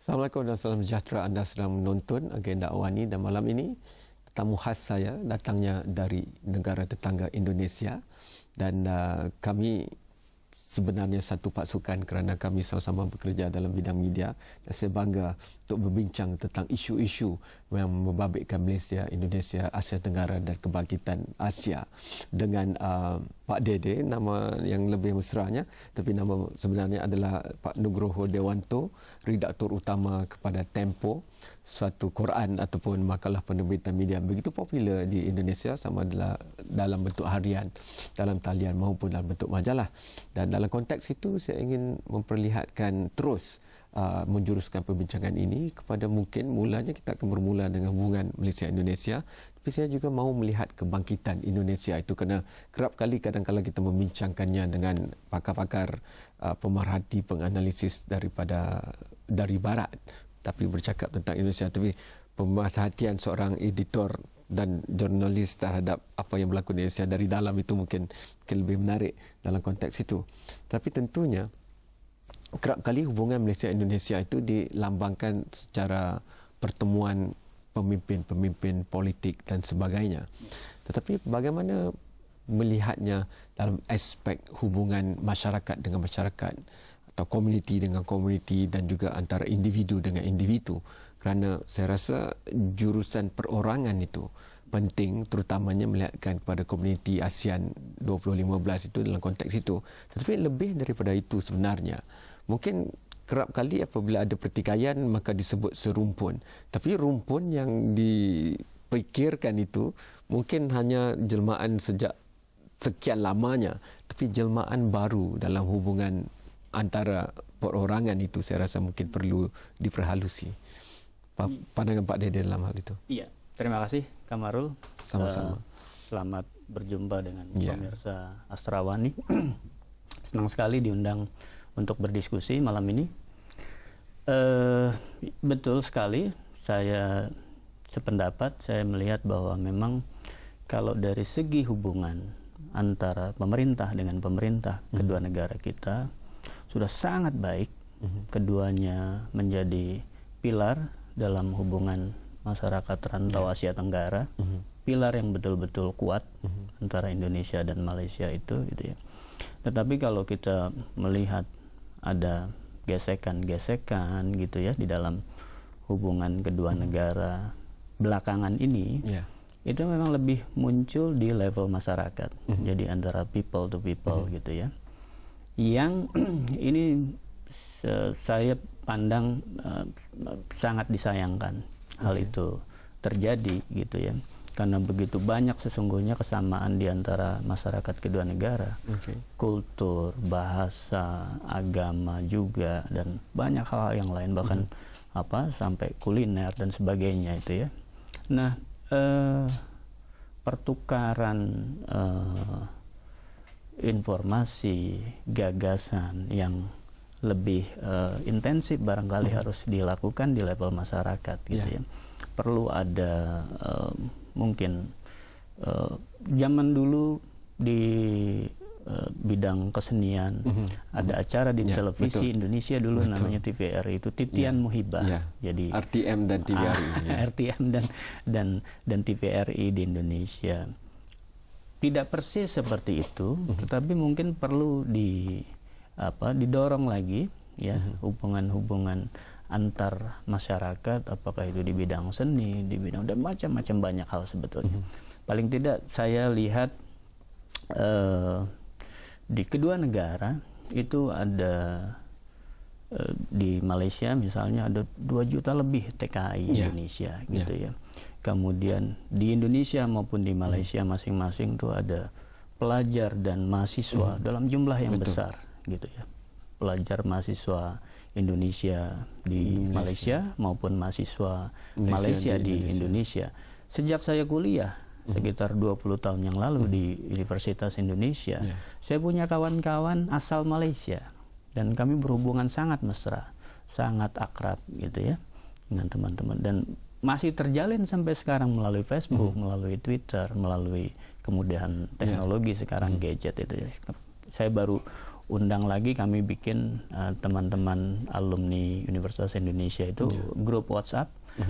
Assalamualaikum dan salam sejahtera. Anda sedang menonton Agenda Awani dan malam ini tetamu khas saya datangnya dari negara tetangga Indonesia dan kami sebenarnya satu pasukan kerana kami sama-sama bekerja dalam bidang media dan saya bangga untuk berbincang tentang isu-isu yang membabitkan Malaysia, Indonesia, Asia Tenggara dan kebangkitan Asia dengan Pak Dede, nama yang lebih mesranya, tapi nama sebenarnya adalah Pak Nugroho Dewanto, redaktor utama kepada Tempo, suatu Quran ataupun makalah penerbitan media begitu popular di Indonesia, sama dalam bentuk harian, dalam talian maupun dalam bentuk majalah. Dan dalam konteks itu saya ingin memperlihatkan terus menjuruskan perbincangan ini kepada mungkin mulanya kita akan bermula dengan hubungan Malaysia-Indonesia, tapi saya juga mahu melihat kebangkitan Indonesia itu kerana kerap kali kadang-kadang kita membincangkannya dengan pakar-pakar pemerhati, penganalisis dari barat, tapi bercakap tentang Indonesia, tapi pemerhatian seorang editor dan jurnalis terhadap apa yang berlaku di Indonesia dari dalam itu mungkin lebih menarik dalam konteks itu. Tapi tentunya kerap kali hubungan Malaysia-Indonesia itu dilambangkan secara pertemuan pemimpin-pemimpin politik dan sebagainya. Tetapi bagaimana melihatnya dalam aspek hubungan masyarakat dengan masyarakat atau komuniti dengan komuniti dan juga antara individu dengan individu? Kerana saya rasa jurusan perorangan itu penting, terutamanya melihatkan kepada komuniti ASEAN 2015 itu dalam konteks itu. Tetapi lebih daripada itu sebenarnya, mungkin kerap kali apabila ada pertikaian maka disebut serumpun. Tapi rumpun yang dipikirkan itu mungkin hanya jelmaan sejak sekian lamanya, tapi jelmaan baru dalam hubungan antara perorangan itu saya rasa mungkin perlu diperhalusi. Pandangan Pak Dede dalam hal itu. Iya, terima kasih Kamarul. Sama-sama. Selamat berjumpa dengan pemirsa Astra Awani. Senang sekali diundang untuk berdiskusi malam ini. Betul sekali, saya sependapat, saya melihat bahwa memang kalau dari segi hubungan antara pemerintah dengan pemerintah kedua negara kita sudah sangat baik. Keduanya menjadi pilar dalam hubungan masyarakat rantau Asia Tenggara, pilar yang betul-betul kuat antara Indonesia dan Malaysia itu, gitu ya. Tetapi kalau kita melihat ada gesekan-gesekan gitu ya di dalam hubungan kedua negara belakangan ini, itu memang lebih muncul di level masyarakat. Jadi antara people to people gitu ya. Yang ini saya pandang sangat disayangkan hal itu terjadi gitu ya. Karena begitu banyak sesungguhnya kesamaan di antara masyarakat kedua negara, kultur, bahasa, agama juga, dan banyak hal yang lain, bahkan sampai kuliner dan sebagainya itu ya. Nah, pertukaran informasi, gagasan yang lebih intensif barangkali harus dilakukan di level masyarakat gitu ya. Perlu ada mungkin zaman dulu di bidang kesenian ada acara di televisi Indonesia dulu namanya TVRI itu Titian Muhibah. Jadi RTM dan TVRI. RTM dan TVRI di Indonesia. Tidak persis seperti itu, tetapi mungkin perlu didorong lagi ya, hubungan-hubungan antar masyarakat, apakah itu di bidang seni, di bidang dan macam-macam banyak hal sebetulnya. Paling tidak saya lihat di kedua negara itu ada di Malaysia misalnya ada 2 juta lebih TKI Indonesia gitu ya. Kemudian di Indonesia maupun di Malaysia masing-masing itu ada pelajar dan mahasiswa dalam jumlah yang besar gitu ya. Pelajar mahasiswa Indonesia di Malaysia maupun mahasiswa Malaysia di Indonesia. Sejak saya kuliah sekitar 20 tahun yang lalu di Universitas Indonesia, saya punya kawan-kawan asal Malaysia dan kami berhubungan sangat mesra, sangat akrab gitu ya dengan teman-teman, dan masih terjalin sampai sekarang melalui Facebook, melalui Twitter, melalui kemudahan teknologi sekarang gadget itu. Saya baru undang lagi, kami bikin teman-teman alumni Universitas Indonesia itu grup WhatsApp,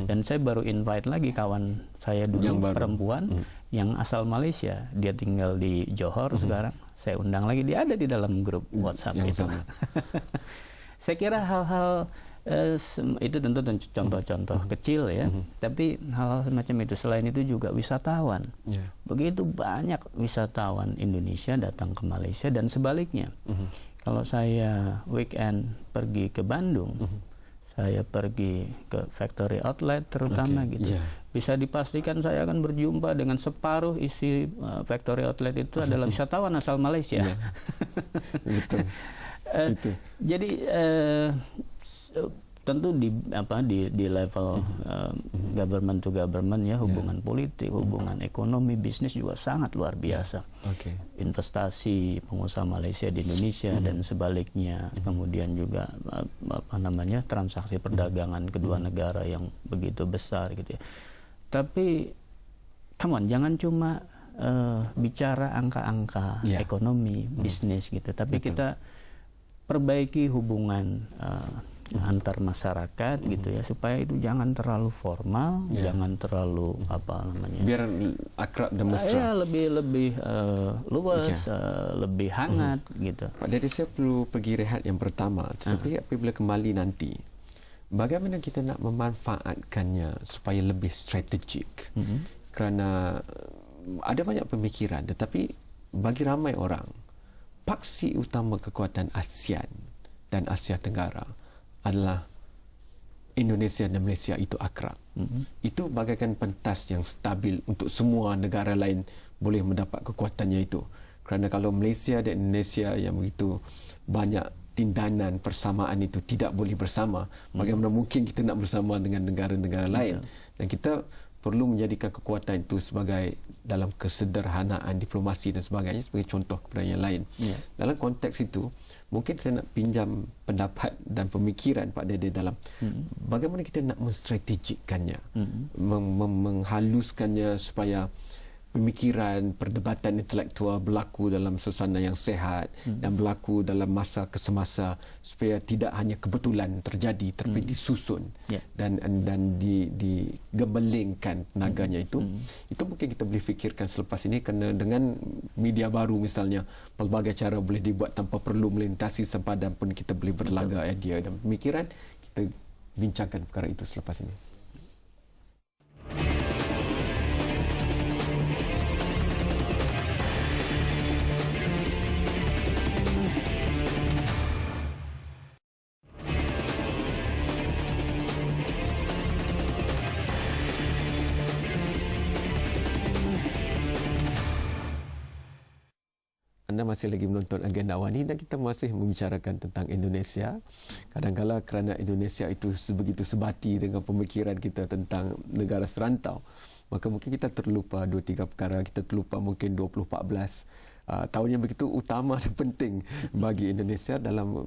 dan saya baru invite lagi kawan saya dulu perempuan yang asal Malaysia, dia tinggal di Johor sekarang, saya undang lagi, dia ada di dalam grup WhatsApp itu. Saya kira hal-hal itu tentu contoh-contoh kecil ya, tapi hal-hal semacam itu. Selain itu juga wisatawan, begitu banyak wisatawan Indonesia datang ke Malaysia dan sebaliknya. Kalau saya weekend pergi ke Bandung, saya pergi ke factory outlet terutama gitu, bisa dipastikan saya akan berjumpa dengan separuh isi factory outlet itu adalah wisatawan asal Malaysia. Betul. Jadi tentu di level government to government ya, hubungan politik, hubungan ekonomi, bisnis juga sangat luar biasa. Investasi pengusaha Malaysia di Indonesia dan sebaliknya, kemudian juga transaksi perdagangan kedua negara yang begitu besar gitu ya. Tapi come on, jangan cuma bicara angka-angka ekonomi, bisnis gitu, tapi kita perbaiki hubungan antar masyarakat gitu ya, supaya itu jangan terlalu formal, jangan terlalu biar akrab dan mesra, lebih luas, lebih hangat gitu. Pak Dede, saya perlu pergi rehat yang pertama, tapi apabila kembali nanti, bagaimana kita nak memanfaatkannya supaya lebih strategik? Kerana ada banyak pemikiran, tetapi bagi ramai orang, paksi utama kekuatan ASEAN dan Asia Tenggara adalah Indonesia dan Malaysia itu akrab. Itu bagaikan pentas yang stabil untuk semua negara lain boleh mendapat kekuatannya itu. Kerana kalau Malaysia dan Indonesia yang begitu banyak tindanan persamaan itu tidak boleh bersama, bagaimana mungkin kita nak bersama dengan negara-negara lain? Dan kita perlu menjadikan kekuatan itu sebagai dalam kesederhanaan diplomasi dan sebagainya sebagai contoh kepada yang lain. Dalam konteks itu, mungkin saya nak pinjam pendapat dan pemikiran Pak Dede dalam bagaimana kita nak menstrategikkannya, menghaluskannya supaya pemikiran, perdebatan intelektual berlaku dalam suasana yang sehat dan berlaku dalam masa ke semasa, supaya tidak hanya kebetulan terjadi tapi disusun dan digembelengkan tenaganya itu. Itu mungkin kita boleh fikirkan selepas ini, kerana dengan media baru misalnya, pelbagai cara boleh dibuat tanpa perlu melintasi sempadan pun kita boleh berlaga idea dan pemikiran. Kita bincangkan perkara itu selepas ini. Anda masih lagi menonton Agenda Awani dan kita masih membicarakan tentang Indonesia. Kadang-kadang kerana Indonesia itu begitu sebati dengan pemikiran kita tentang negara serantau, maka mungkin kita terlupa 2-3 perkara. Kita terlupa mungkin 2014, tahun yang begitu utama dan penting bagi Indonesia dalam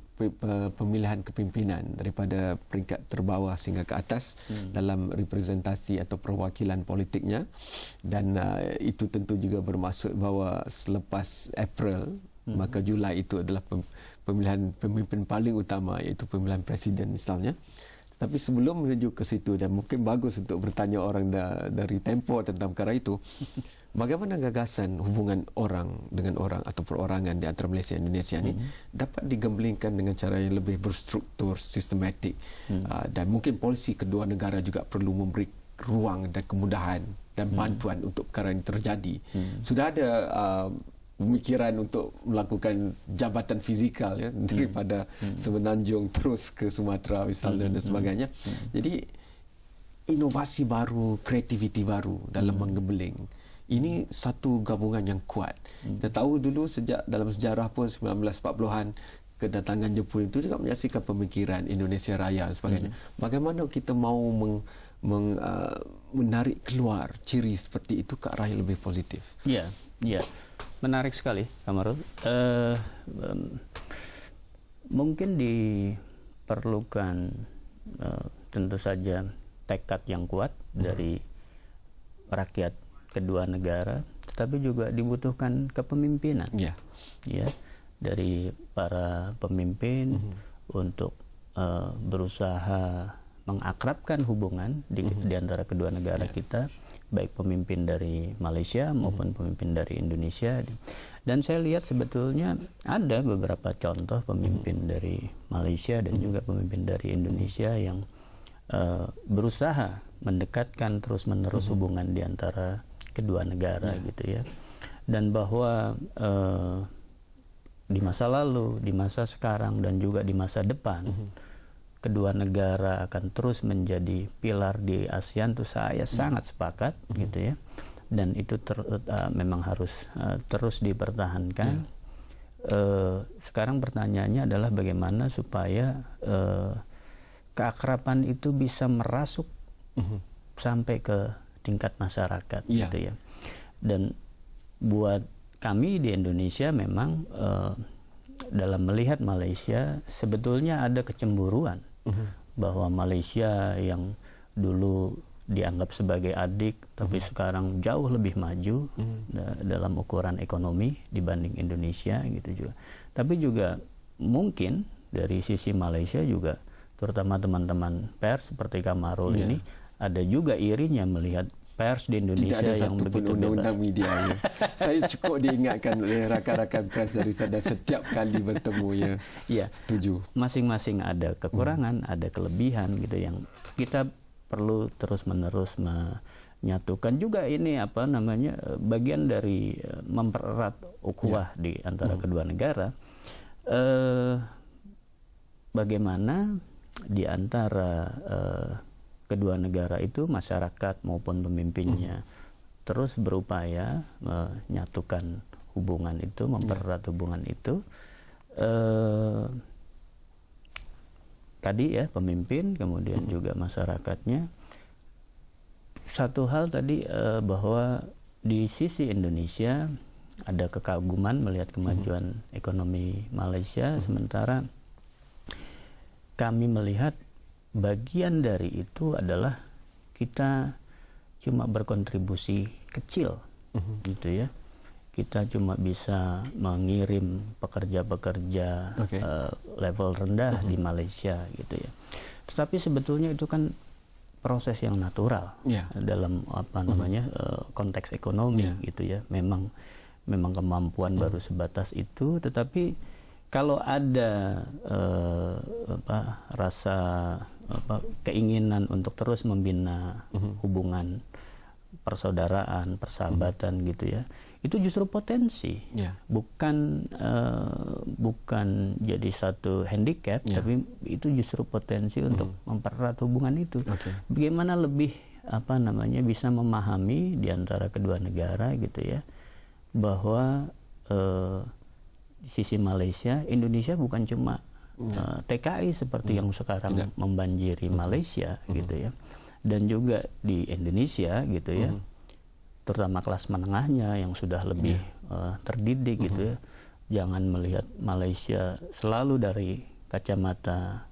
pemilihan kepimpinan daripada peringkat terbawah sehingga ke atas dalam representasi atau perwakilan politiknya. Dan itu tentu juga bermaksud bahawa selepas April, maka Julai itu adalah pemilihan pemimpin paling utama, iaitu pemilihan presiden misalnya. Tapi sebelum menuju ke situ, dan mungkin bagus untuk bertanya orang dari Tempo tentang perkara itu, bagaimana gagasan hubungan orang dengan orang atau perorangan di antara Malaysia dan Indonesia ini dapat digembelengkan dengan cara yang lebih berstruktur, sistematik, dan mungkin polisi kedua negara juga perlu memberi ruang dan kemudahan dan bantuan untuk perkara ini terjadi. Sudah ada pemikiran untuk melakukan jabatan fizikal ya, daripada Semenanjung terus ke Sumatera misalnya dan sebagainya. Jadi inovasi baru, kreativiti baru dalam menggembeleng. Ini satu gabungan yang kuat. Kita tahu dulu sejak dalam sejarah pun 1940-an, kedatangan Jepun itu juga menyaksikan pemikiran Indonesia Raya dan sebagainya. Bagaimana kita mau menarik keluar ciri seperti itu ke arah yang lebih positif? Ya. Menarik sekali, Kamarul. Mungkin diperlukan tentu saja tekad yang kuat dari rakyat kedua negara, tetapi juga dibutuhkan kepemimpinan. Ya. dari para pemimpin untuk berusaha mengakrabkan hubungan di antara kedua negara kita, baik pemimpin dari Malaysia maupun pemimpin dari Indonesia. Dan saya lihat sebetulnya ada beberapa contoh pemimpin dari Malaysia dan juga pemimpin dari Indonesia yang berusaha mendekatkan terus-menerus hubungan di antara kedua negara gitu ya. Dan bahwa di masa lalu, di masa sekarang dan juga di masa depan kedua negara akan terus menjadi pilar di ASEAN, itu saya sangat sepakat gitu ya. Dan itu memang harus terus dipertahankan. Sekarang pertanyaannya adalah bagaimana supaya keakraban itu bisa merasuk sampai ke tingkat masyarakat gitu ya. Dan buat kami di Indonesia memang dalam melihat Malaysia sebetulnya ada kecemburuan bahwa Malaysia yang dulu dianggap sebagai adik tapi sekarang jauh lebih maju dalam ukuran ekonomi dibanding Indonesia gitu juga. Tapi juga mungkin dari sisi Malaysia juga, terutama teman-teman pers seperti Kamarul ini, ada juga irinya melihat pers di Indonesia yang begitu bebas. Media ya. Saya cukup diingatkan oleh rakan-rakan pers dari sana setiap kali bertemu ya. Ya, setuju. Masing-masing ada kekurangan, ada kelebihan gitu yang kita perlu terus-menerus menyatukan. Juga ini bagian dari mempererat ukhuwah di antara kedua negara. Bagaimana di antara kedua negara itu masyarakat maupun pemimpinnya terus berupaya menyatukan hubungan itu, mempererat hubungan itu. Tadi ya pemimpin, kemudian juga masyarakatnya. Satu hal tadi bahwa di sisi Indonesia ada kekaguman melihat kemajuan ekonomi Malaysia, sementara kami melihat bagian dari itu adalah kita cuma berkontribusi kecil gitu ya. Kita cuma bisa mengirim pekerja-pekerja level rendah di Malaysia gitu ya. Tetapi sebetulnya itu kan proses yang natural dalam konteks ekonomi gitu ya. Memang kemampuan baru sebatas itu, tetapi kalau ada rasa keinginan untuk terus membina hubungan persaudaraan, persahabatan gitu ya, itu justru potensi, bukan jadi satu handicap, tapi itu justru potensi untuk mempererat hubungan itu. Bagaimana lebih bisa memahami di antara kedua negara gitu ya, bahwa di sisi Malaysia, Indonesia bukan cuma TKI seperti yang sekarang membanjiri Malaysia gitu ya, dan juga di Indonesia gitu ya, terutama kelas menengahnya yang sudah lebih terdidik gitu ya, jangan melihat Malaysia selalu dari kacamata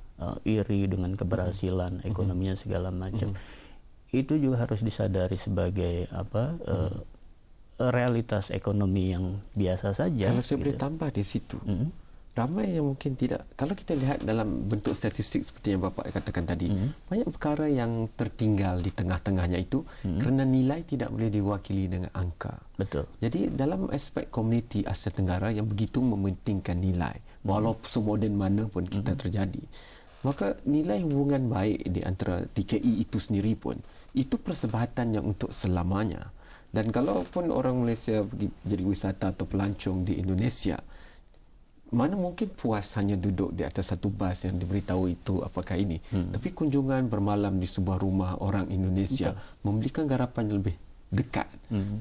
iri dengan keberhasilan ekonominya segala macam. Itu juga harus disadari sebagai realitas ekonomi yang biasa saja. Kalau saya boleh tambah di situ, ramai yang mungkin tidak, kalau kita lihat dalam bentuk statistik seperti yang Bapak katakan tadi, banyak perkara yang tertinggal di tengah-tengahnya itu kerana nilai tidak boleh diwakili dengan angka. Betul. Jadi dalam aspek komuniti Asia Tenggara yang begitu mementingkan nilai, walaupun semoden mana pun kita terjadi, maka nilai hubungan baik di antara TKI itu sendiri pun, itu persebatan yang untuk selamanya. Dan kalaupun orang Malaysia pergi jadi wisata atau pelancong di Indonesia, mana mungkin puas hanya duduk di atas satu bas yang diberitahu itu apakah ini. Tapi kunjungan bermalam di sebuah rumah orang Indonesia memberikan garapan yang lebih dekat.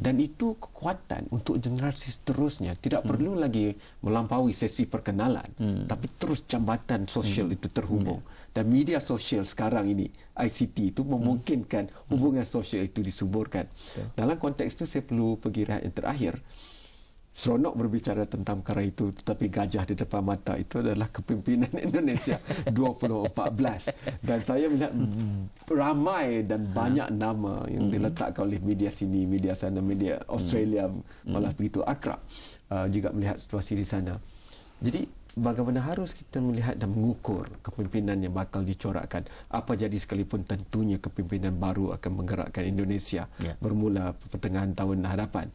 Dan itu kekuatan untuk generasi seterusnya. Tidak perlu lagi melampaui sesi perkenalan, tapi terus jambatan sosial itu terhubung. Dan media sosial sekarang ini, ICT itu memungkinkan hubungan sosial itu disuburkan. Dalam konteks itu saya perlu pergi rehat yang terakhir. Seronok berbicara tentang perkara itu, tetapi gajah di depan mata itu adalah kepimpinan Indonesia 2014. Dan saya melihat ramai dan banyak nama yang diletakkan oleh media sini, media sana, media Australia malah begitu akrab juga melihat situasi di sana. Jadi bagaimana harus kita melihat dan mengukur kepimpinan yang bakal dicorakkan. Apa jadi sekalipun tentunya kepimpinan baru akan menggerakkan Indonesia bermula pertengahan tahun hadapan.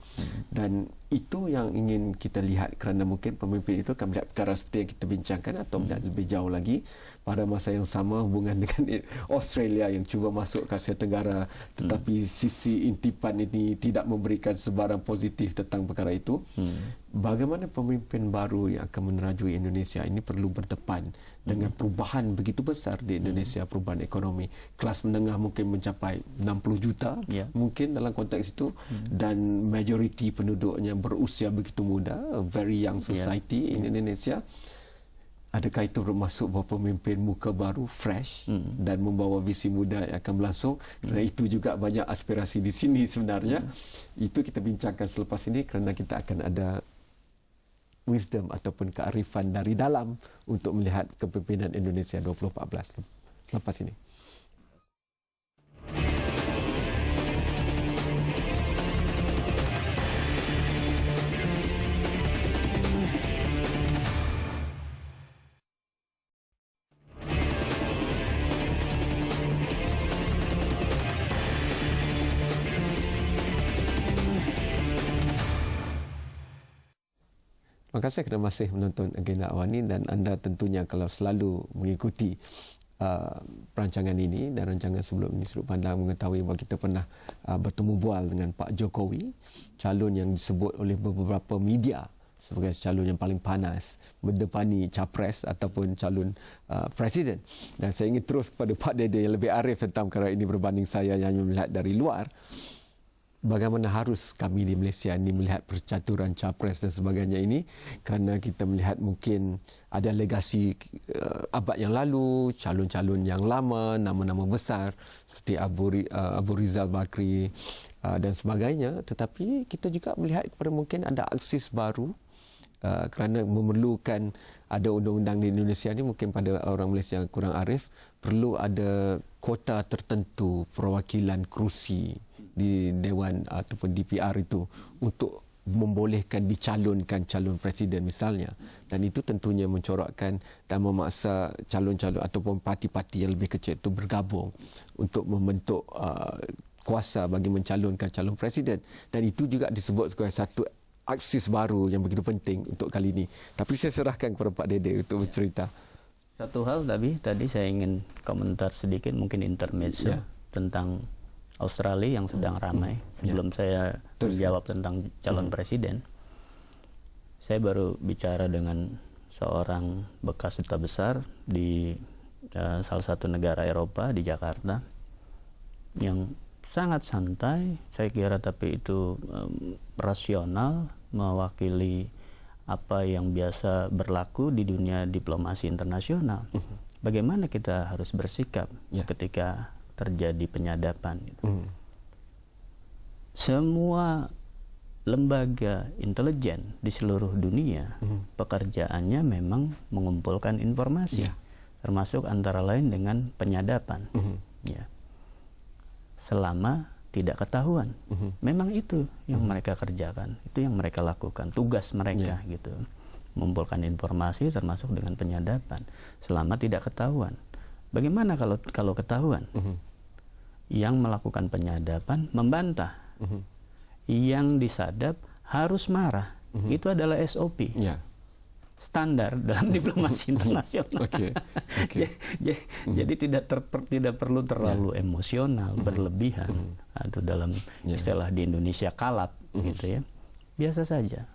Dan itu yang ingin kita lihat kerana mungkin pemimpin itu akan melihat perkara seperti yang kita bincangkan atau melihat lebih jauh lagi. Pada masa yang sama hubungan dengan Australia yang cuba masuk ke Asia Tenggara, tetapi sisi intipan ini tidak memberikan sebarang positif tentang perkara itu. Bagaimana pemimpin baru yang akan menerajui Indonesia ini perlu berdepan dengan perubahan begitu besar di Indonesia, perubahan ekonomi. Kelas menengah mungkin mencapai 60 juta mungkin dalam konteks itu, dan majoriti penduduknya berusia begitu muda, very young society in Indonesia. Adakah itu bermaksud bahawa pemimpin muka baru, fresh, dan membawa visi muda yang akan berlangsung? Kerana itu juga banyak aspirasi di sini sebenarnya. Itu kita bincangkan selepas ini kerana kita akan ada wisdom ataupun kearifan dari dalam untuk melihat kepimpinan Indonesia 2014 selepas ini. Terima kasih kerana masih menonton Agenda Awani, dan anda tentunya kalau selalu mengikuti perancangan ini dan rancangan sebelum ini, sudut pandang mengetahui bahawa kita pernah bertemu bual dengan Pak Jokowi, calon yang disebut oleh beberapa media sebagai calon yang paling panas mendepani capres ataupun calon presiden. Dan saya ingin terus kepada Pak Dede yang lebih arif tentang perkara ini berbanding saya yang hanya melihat dari luar. Bagaimana harus kami di Malaysia ini melihat percaturan capres dan sebagainya ini, kerana kita melihat mungkin ada legasi abad yang lalu, calon-calon yang lama, nama-nama besar seperti Abu Rizal Bakri dan sebagainya, tetapi kita juga melihat kepada mungkin ada aksis baru kerana memerlukan ada undang-undang di Indonesia ini, mungkin pada orang Malaysia yang kurang arif, perlu ada kota tertentu perwakilan kerusi di Dewan ataupun DPR itu untuk membolehkan dicalonkan calon presiden misalnya. Dan itu tentunya mencorakkan dan memaksa calon-calon ataupun parti-parti yang lebih kecil itu bergabung untuk membentuk kuasa bagi mencalonkan calon presiden. Dan itu juga disebut sebagai satu aksis baru yang begitu penting untuk kali ini. Tapi saya serahkan kepada Pak Dede untuk bercerita. Satu hal tadi saya ingin komentar sedikit, mungkin intermezzo tentang Australia yang sedang ramai. Sebelum saya menjawab tentang calon presiden, saya baru bicara dengan seorang bekas duta besar di salah satu negara Eropa, di Jakarta, yang sangat santai, saya kira, tapi itu rasional, mewakili apa yang biasa berlaku di dunia diplomasi internasional. Bagaimana kita harus bersikap ketika terjadi penyadapan. Semua lembaga intelijen di seluruh dunia pekerjaannya memang mengumpulkan informasi, termasuk antara lain dengan penyadapan. Selama tidak ketahuan, memang itu yang mereka kerjakan, itu yang mereka lakukan, tugas mereka gitu, mengumpulkan informasi termasuk dengan penyadapan selama tidak ketahuan. Bagaimana kalau ketahuan? Yang melakukan penyadapan membantah, yang disadap harus marah. Itu adalah SOP standar dalam diplomasi internasional. Jadi tidak perlu terlalu emosional, berlebihan, atau dalam istilah di Indonesia kalap, gitu ya. Biasa saja,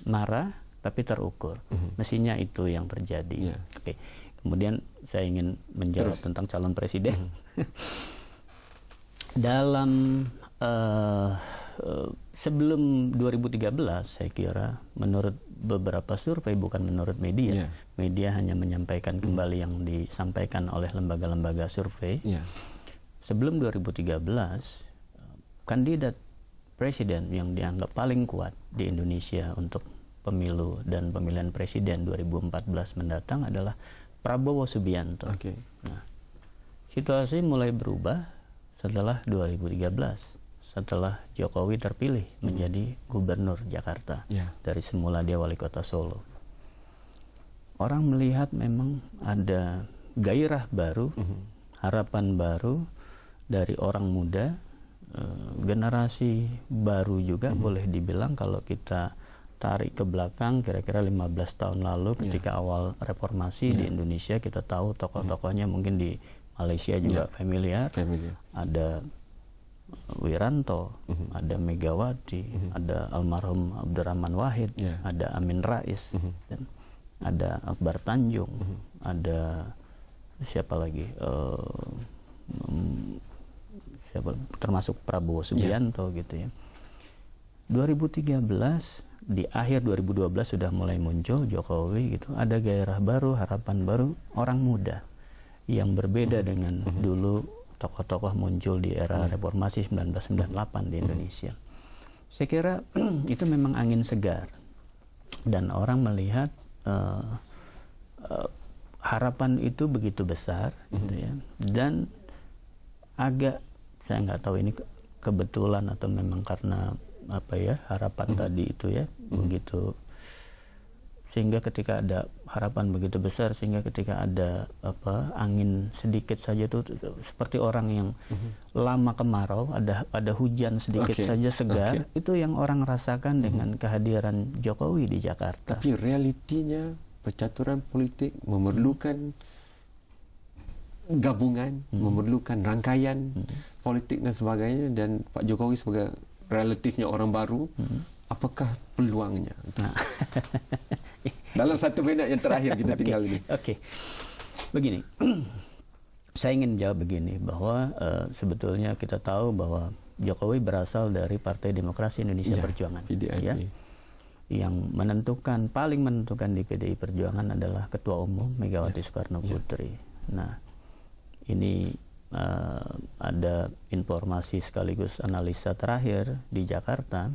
marah tapi terukur. Mestinya itu yang terjadi. Kemudian saya ingin menjawab tentang calon presiden. Dalam sebelum 2013, saya kira, menurut beberapa survei, bukan menurut media, media hanya menyampaikan kembali yang disampaikan oleh lembaga-lembaga survei. Sebelum 2013, kandidat presiden yang dianggap paling kuat di Indonesia untuk pemilu dan pemilihan presiden 2014 mendatang adalah Prabowo Subianto. Nah, situasi mulai berubah setelah 2013, setelah Jokowi terpilih menjadi gubernur Jakarta. Dari semula dia wali kota Solo. orang melihat memang ada gairah baru, harapan baru dari orang muda, generasi baru juga boleh dibilang kalau kita tarik ke belakang kira-kira 15 tahun lalu ketika awal reformasi di Indonesia, kita tahu tokoh-tokohnya mungkin di Malaysia juga familiar. Ada Wiranto, ada Megawati, ada almarhum Abdurrahman Wahid, ada Amin Rais, dan ada Akbar Tanjung, ada siapa lagi, termasuk Prabowo Subianto gitu ya. 2013 di akhir 2012 sudah mulai muncul Jokowi gitu, ada gairah baru, harapan baru, orang muda yang berbeda dengan dulu tokoh-tokoh muncul di era reformasi 1998 di Indonesia. Saya kira itu memang angin segar dan orang melihat harapan itu begitu besar gitu ya. Dan agak, saya nggak tahu ini kebetulan atau memang karena apa ya, harapan tadi itu ya begitu, sehingga ketika ada harapan begitu besar, sehingga ketika ada apa angin sedikit saja itu seperti orang yang lama kemarau, ada hujan sedikit saja segar, itu yang orang rasakan dengan kehadiran Jokowi di Jakarta. Tapi realitinya percaturan politik memerlukan gabungan, memerlukan rangkaian politik dan sebagainya, dan Pak Jokowi sebagai relatifnya orang baru, apakah peluangnya? Nah. Dalam 1 minit yang terakhir kita tinggal ini. Begini, saya ingin jawab begini, bahwa sebetulnya kita tahu bahwa Jokowi berasal dari Partai Demokrasi Indonesia Perjuangan. PDIP. Ya, yang paling menentukan di PDI Perjuangan adalah Ketua Umum Megawati Soekarno Putri. Nah, ini ada informasi sekaligus analisa terakhir di Jakarta.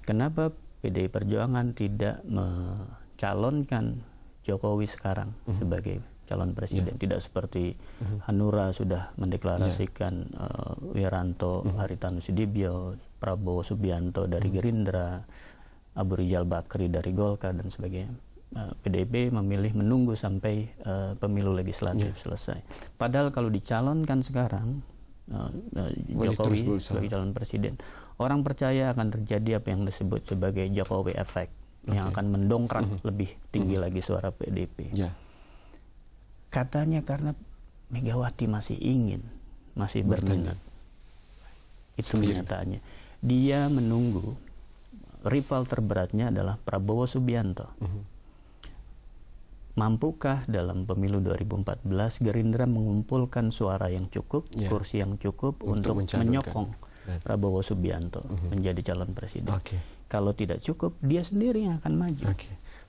Kenapa PDI Perjuangan tidak mencalonkan Jokowi sekarang sebagai calon presiden? Tidak seperti Hanura sudah mendeklarasikan Wiranto, Haritanu Sudibyo, Prabowo Subianto dari Gerindra, Abu Rizal Bakri dari Golkar dan sebagainya. PDIP memilih menunggu sampai pemilu legislatif selesai. Padahal kalau dicalonkan sekarang Jokowi sebagai calon presiden, orang percaya akan terjadi apa yang disebut sebagai Jokowi efek, yang akan mendongkrak lebih tinggi lagi suara PDIP. Katanya karena Megawati masih berminat. Itu kenyataannya. Dia menunggu, rival terberatnya adalah Prabowo Subianto. Mampukah dalam pemilu 2014 Gerindra mengumpulkan suara yang cukup, kursi yang cukup untuk menyokong Prabowo Subianto menjadi calon presiden? Kalau tidak cukup, dia sendiri yang akan maju.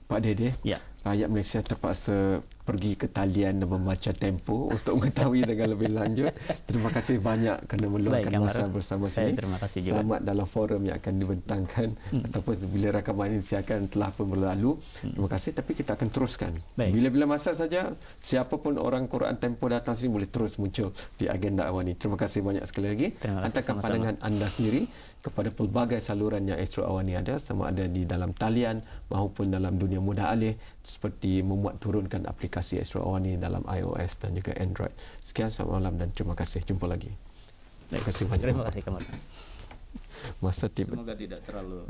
Pak Dede, rakyat Malaysia terpaksa pergi ke talian dan membaca Tempo untuk mengetahui dengan lebih lanjut. Terima kasih banyak kerana meluangkan masa bersama sini. Terima kasih juga. Selamat dalam forum yang akan dibentangkan ataupun bila rakaman ini siakan telah pun berlalu. Terima kasih, tapi kita akan teruskan. Bila-bila masa saja, siapapun orang Quran Tempo datang sini boleh terus muncul di agenda awal ini. Terima kasih banyak sekali lagi. Hantarkan pandangan anda sendiri kepada pelbagai saluran yang Astro Awani ada, sama ada di dalam talian maupun dalam dunia mudah alih, seperti memuat turunkan aplikasi Astro Awani dalam iOS dan juga Android. Sekian, selamat malam dan terima kasih. Jumpa lagi. Terima kasih banyak. Terima kasih, Kamal. Masa tiba. Semoga tidak terlalu